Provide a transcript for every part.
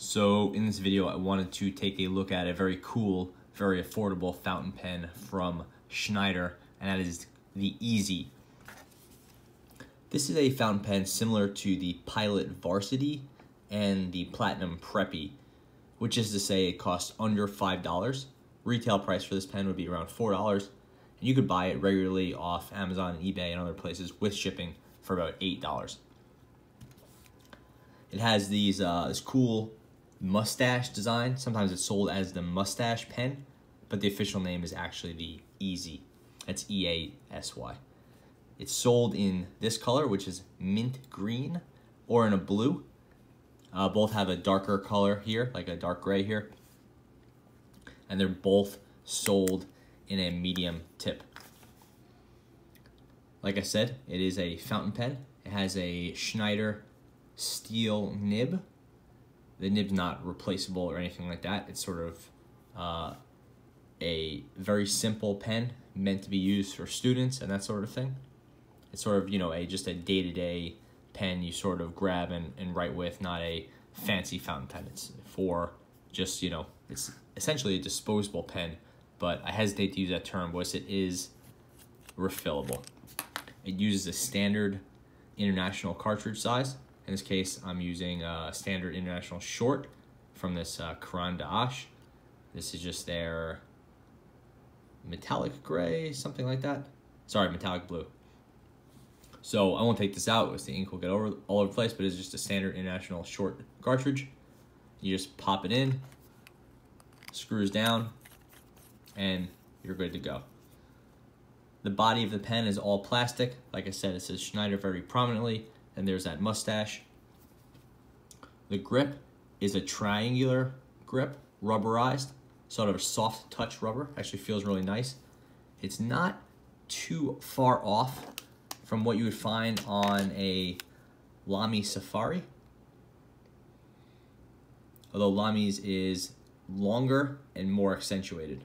So in this video, I wanted to take a look at a very cool, very affordable fountain pen from Schneider, and that is the Easy. This is a fountain pen similar to the Pilot Varsity and the Platinum Preppy, which is to say it costs under $5. Retail price for this pen would be around $4, and you could buy it regularly off Amazon and eBay and other places with shipping for about $8. It has these this cool mustache design. Sometimes it's sold as the Mustache pen, but the official name is actually the Easy. That's E-A-S-Y. It's sold in this color, which is mint green, or in a blue. Both have a darker color here, like a dark gray here. And they're both sold in a medium tip. Like I said, it is a fountain pen. It has a Schneider steel nib. The nib's not replaceable or anything like that. It's sort of a very simple pen meant to be used for students and that sort of thing. It's sort of, you know, just a day-to-day pen you sort of grab and write with, not a fancy fountain pen. It's for just, you know, it's essentially a disposable pen, but I hesitate to use that term because it is refillable. It uses a standard international cartridge size. In this case, I'm using a standard international short from this Caran d'Ache. This is just their metallic gray, something like that. Sorry, metallic blue. So I won't take this out because the ink will get all over the place, but it's just a standard international short cartridge. You just pop it in, screws down, and you're good to go. The body of the pen is all plastic. Like I said, it says Schneider very prominently, and there's that mustache. The grip is a triangular grip, rubberized, sort of a soft touch rubber. Actually feels really nice. It's not too far off from what you would find on a Lamy Safari. Although Lamy's is longer and more accentuated.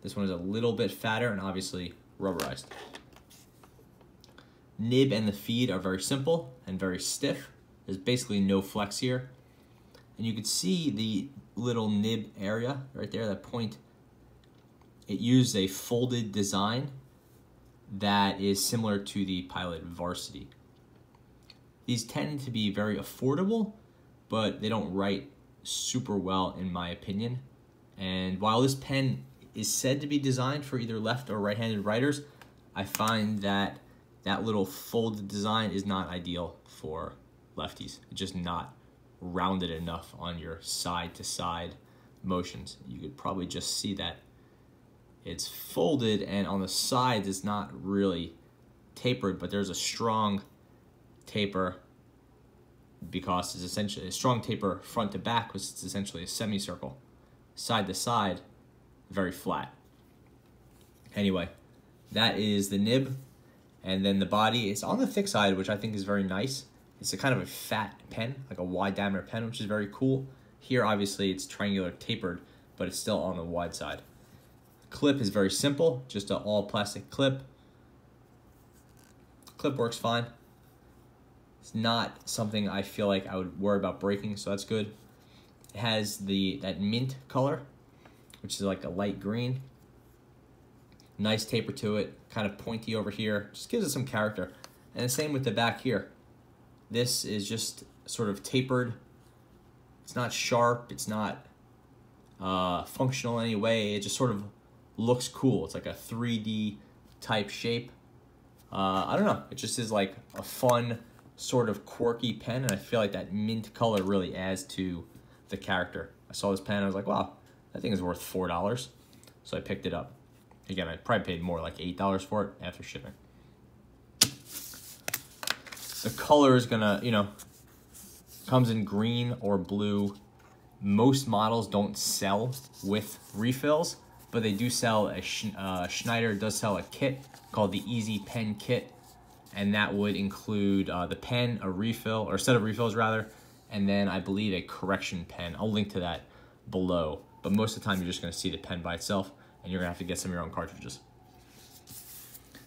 This one is a little bit fatter and obviously rubberized. Nib and the feed are very simple and very stiff. There's basically no flex here. And you can see the little nib area right there, that point. It used a folded design that is similar to the Pilot Varsity. These tend to be very affordable, but they don't write super well in my opinion. And while this pen is said to be designed for either left or right-handed writers, I find that that little folded design is not ideal for lefties. It's just not rounded enough on your side-to-side motions. You could probably just see that it's folded, and on the sides it's not really tapered, but there's a strong taper because it's essentially a strong taper front to back because it's essentially a semicircle. Side to side, very flat. Anyway, that is the nib, and then the body is on the thick side, which I think is very nice. It's a kind of a fat pen, like a wide diameter pen, which is very cool. Here, obviously, it's triangular tapered, but it's still on the wide side. Clip is very simple, just an all plastic clip. Clip works fine. It's not something I feel like I would worry about breaking, so that's good. It has that mint color, which is like a light green. Nice taper to it, kind of pointy over here. Just gives it some character. And the same with the back here. This is just sort of tapered. It's not sharp. It's not functional in any way. It just sort of looks cool. It's like a 3D type shape. I don't know. It just is like a fun, sort of quirky pen, and I feel like that mint color really adds to the character. I saw this pen, and I was like, wow, that thing is worth $4. So I picked it up. Again, I probably paid more, like $8 for it after shipping. The color is gonna, you know, comes in green or blue. Most models don't sell with refills, but they do sell Schneider does sell a kit called the Easy Pen Kit, and that would include the pen, a refill, or a set of refills rather, and then I believe a correction pen. I'll link to that below, but most of the time you're just gonna see the pen by itself, and you're gonna have to get some of your own cartridges.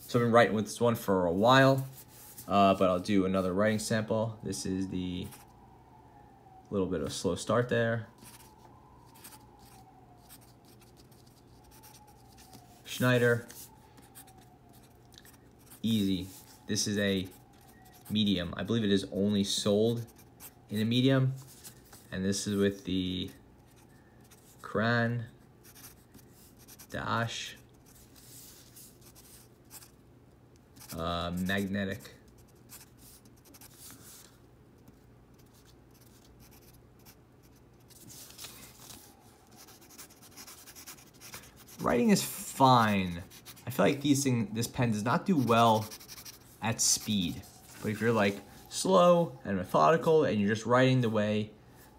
So I've been writing with this one for a while, but I'll do another writing sample. This is the little bit of a slow start there. Schneider, easy. This is a medium. I believe it is only sold in a medium, and this is with the crayon dash magnetic. Writing is fine. I feel like this pen does not do well at speed. But if you're like slow and methodical and you're just writing the way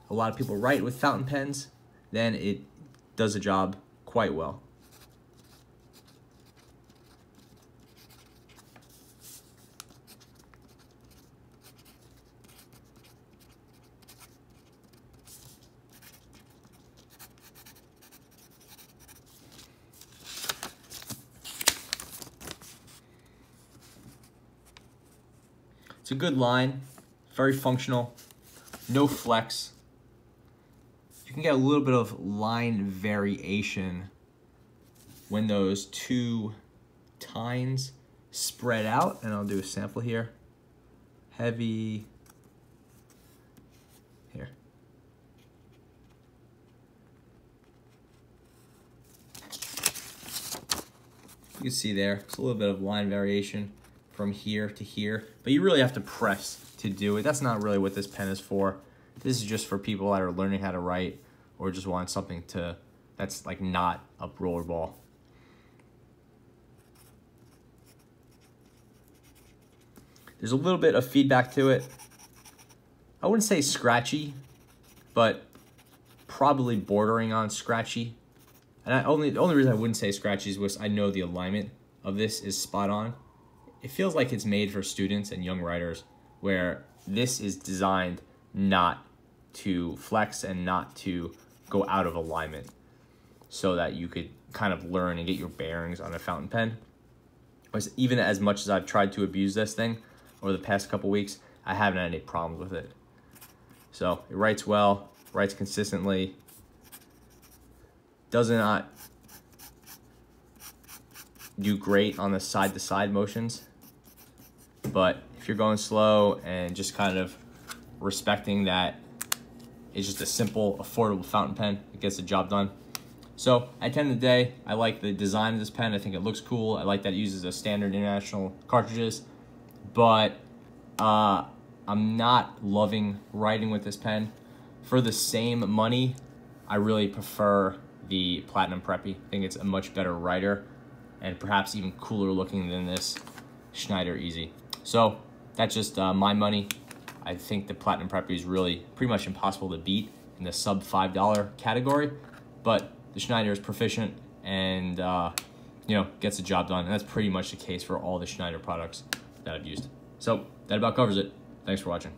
a lot of people write with fountain pens, then it does the job quite well. It's a good line, very functional, no flex. You can get a little bit of line variation when those two tines spread out, and I'll do a sample here. Heavy, here. You can see there, it's a little bit of line variation from here to here, but you really have to press to do it. That's not really what this pen is for. This is just for people that are learning how to write or just want something that's like not a rollerball. There's a little bit of feedback to it. I wouldn't say scratchy, but probably bordering on scratchy. And the only reason I wouldn't say scratchy is because I know the alignment of this is spot on. It feels like it's made for students and young writers, where this is designed not to flex and not to go out of alignment, so that you could kind of learn and get your bearings on a fountain pen. Because even as much as I've tried to abuse this thing over the past couple weeks, I haven't had any problems with it. So it writes well, writes consistently, does not do great on the side-to-side motions. But if you're going slow and just kind of respecting that it's just a simple, affordable fountain pen, it gets the job done. So at the end of the day, I like the design of this pen. I think it looks cool. I like that it uses a standard international cartridges, but I'm not loving writing with this pen. For the same money, I really prefer the Platinum Preppy. I think it's a much better writer and perhaps even cooler looking than this Schneider Easy. So that's just my money. I think the Platinum Preppy is really pretty much impossible to beat in the sub $5 category, but the Schneider is proficient and you know, gets the job done. And that's pretty much the case for all the Schneider products that I've used. So that about covers it. Thanks for watching.